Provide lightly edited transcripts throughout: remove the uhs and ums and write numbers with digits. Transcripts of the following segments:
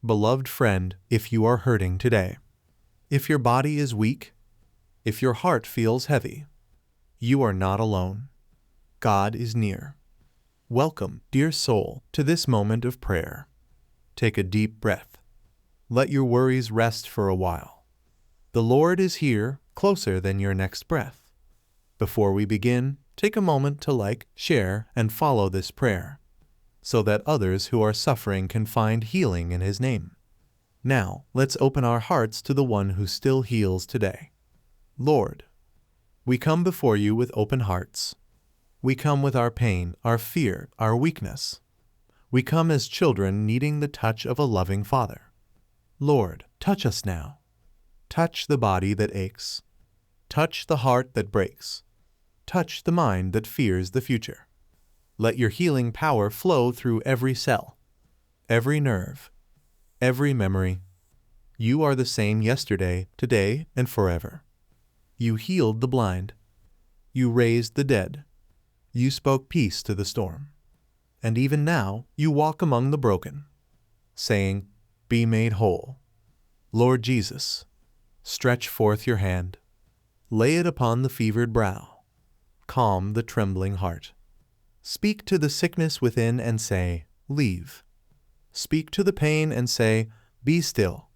Beloved friend, if you are hurting today, if your body is weak, if your heart feels heavy, you are not alone. God is near. Welcome, dear soul, to this moment of prayer. Take a deep breath. Let your worries rest for a while. The Lord is here, closer than your next breath. Before we begin, take a moment to like, share, and follow this prayer, so that others who are suffering can find healing in His name. Now, let's open our hearts to the one who still heals today. Lord, we come before you with open hearts. We come with our pain, our fear, our weakness. We come as children needing the touch of a loving Father. Lord, touch us now. Touch the body that aches. Touch the heart that breaks. Touch the mind that fears the future. Let your healing power flow through every cell, every nerve, every memory. You are the same yesterday, today, and forever. You healed the blind. You raised the dead. You spoke peace to the storm. And even now, you walk among the broken, saying, "Be made whole." Lord Jesus, stretch forth your hand. Lay it upon the fevered brow. Calm the trembling heart. Speak to the sickness within and say, "Leave." Speak to the pain and say, "Be still."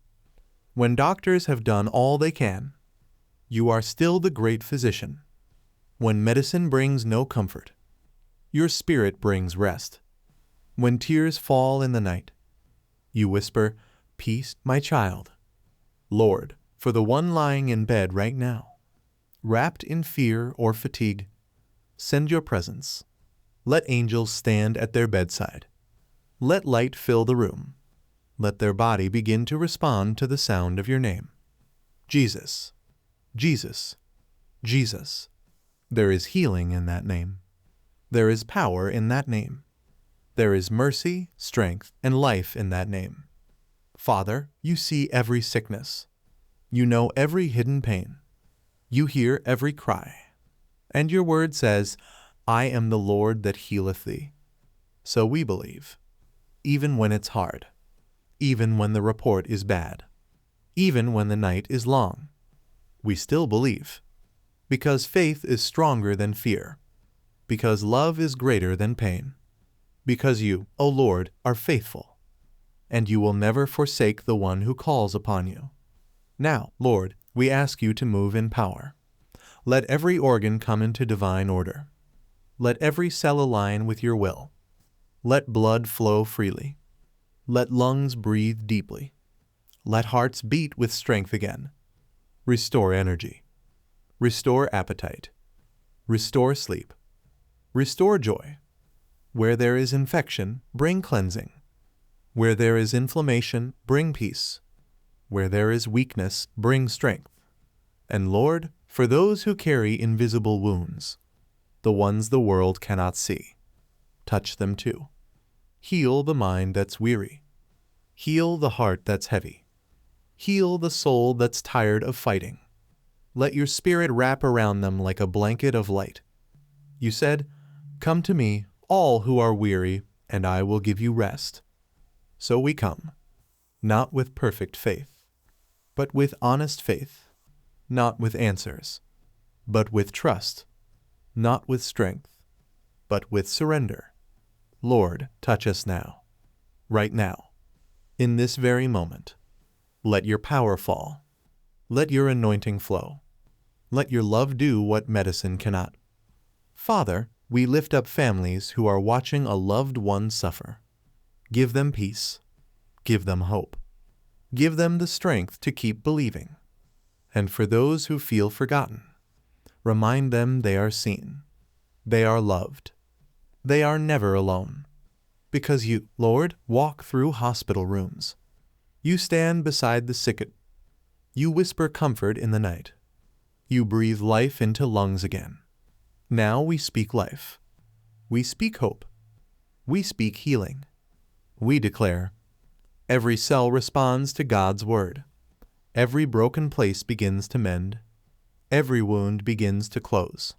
When doctors have done all they can, you are still the great physician. When medicine brings no comfort, your spirit brings rest. When tears fall in the night, you whisper, "Peace, my child." Lord, for the one lying in bed right now, wrapped in fear or fatigue, send your presence. Let angels stand at their bedside. Let light fill the room. Let their body begin to respond to the sound of your name. Jesus, Jesus, Jesus. There is healing in that name. There is power in that name. There is mercy, strength, and life in that name. Father, you see every sickness. You know every hidden pain. You hear every cry. And your word says, "I am the Lord that healeth thee." So we believe, even when it's hard, even when the report is bad, even when the night is long, we still believe, because faith is stronger than fear, because love is greater than pain, because you, O Lord, are faithful, and you will never forsake the one who calls upon you. Now, Lord, we ask you to move in power. Let every organ come into divine order. Let every cell align with your will. Let blood flow freely. Let lungs breathe deeply. Let hearts beat with strength again. Restore energy. Restore appetite. Restore sleep. Restore joy. Where there is infection, bring cleansing. Where there is inflammation, bring peace. Where there is weakness, bring strength. And Lord, for those who carry invisible wounds, the ones the world cannot see, touch them too. Heal the mind that's weary. Heal the heart that's heavy. Heal the soul that's tired of fighting. Let your spirit wrap around them like a blanket of light. You said, "Come to me, all who are weary, and I will give you rest." So we come, not with perfect faith, but with honest faith, not with answers, but with trust, not with strength, but with surrender. Lord, touch us now, right now, in this very moment. Let your power fall. Let your anointing flow. Let your love do what medicine cannot. Father, we lift up families who are watching a loved one suffer. Give them peace. Give them hope. Give them the strength to keep believing. And for those who feel forgotten, remind them they are seen. They are loved. They are never alone. Because you, Lord, walk through hospital rooms. You stand beside the sick. You whisper comfort in the night. You breathe life into lungs again. Now we speak life. We speak hope. We speak healing. We declare, every cell responds to God's word. Every broken place begins to mend. Every wound begins to close.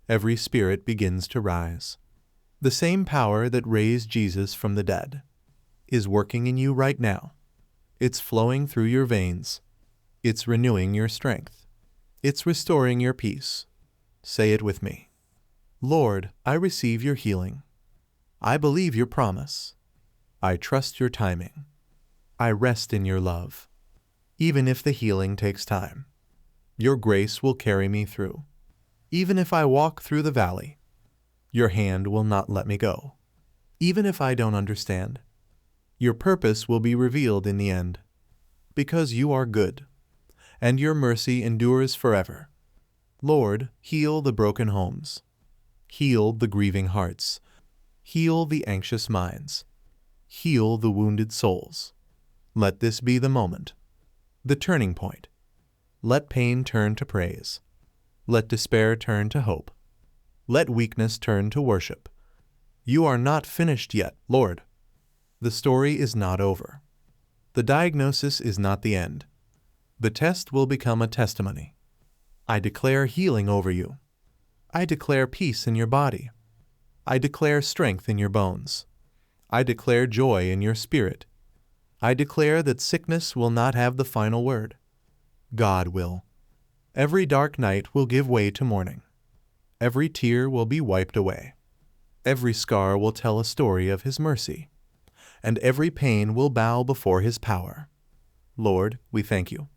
Every spirit begins to rise. The same power that raised Jesus from the dead is working in you right now. It's flowing through your veins. It's renewing your strength. It's restoring your peace. Say it with me. Lord, I receive your healing. I believe your promise. I trust your timing. I rest in your love. Even if the healing takes time, your grace will carry me through. Even if I walk through the valley, your hand will not let me go. Even if I don't understand, your purpose will be revealed in the end. Because you are good, and your mercy endures forever. Lord, heal the broken homes. Heal the grieving hearts. Heal the anxious minds. Heal the wounded souls. Let this be the moment, the turning point. Let pain turn to praise. Let despair turn to hope. Let weakness turn to worship. You are not finished yet, Lord. The story is not over. The diagnosis is not the end. The test will become a testimony. I declare healing over you. I declare peace in your body. I declare strength in your bones. I declare joy in your spirit. I declare that sickness will not have the final word. God will. Every dark night will give way to morning. Every tear will be wiped away. Every scar will tell a story of His mercy, and every pain will bow before His power. Lord, we thank you.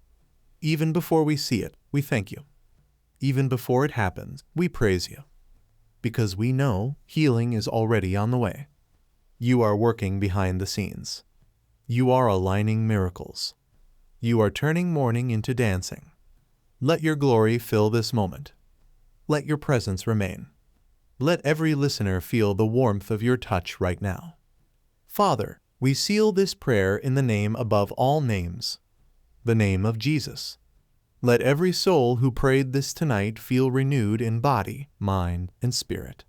Even before we see it, we thank you. Even before it happens, we praise you. Because we know healing is already on the way. You are working behind the scenes. You are aligning miracles. You are turning mourning into dancing. Let your glory fill this moment. Let your presence remain. Let every listener feel the warmth of your touch right now. Father, we seal this prayer in the name above all names, the name of Jesus. Let every soul who prayed this tonight feel renewed in body, mind, and spirit.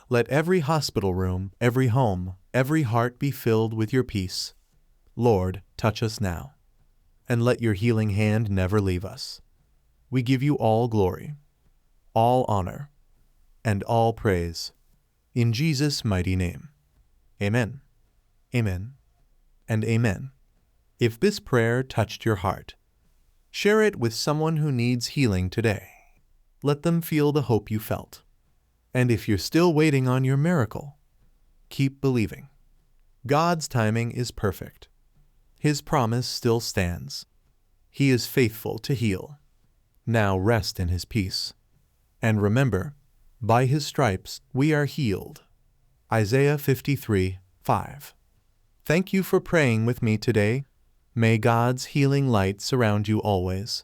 Let every hospital room, every home, every heart be filled with your peace. Lord, touch us now, and let your healing hand never leave us. We give you all glory, all honor, and all praise. In Jesus' mighty name. Amen. Amen. And amen. If this prayer touched your heart, share it with someone who needs healing today. Let them feel the hope you felt. And if you're still waiting on your miracle, keep believing. God's timing is perfect. His promise still stands. He is faithful to heal. Now rest in His peace. And remember, by His stripes we are healed. Isaiah 53:5. Thank you for praying with me today. May God's healing light surround you always.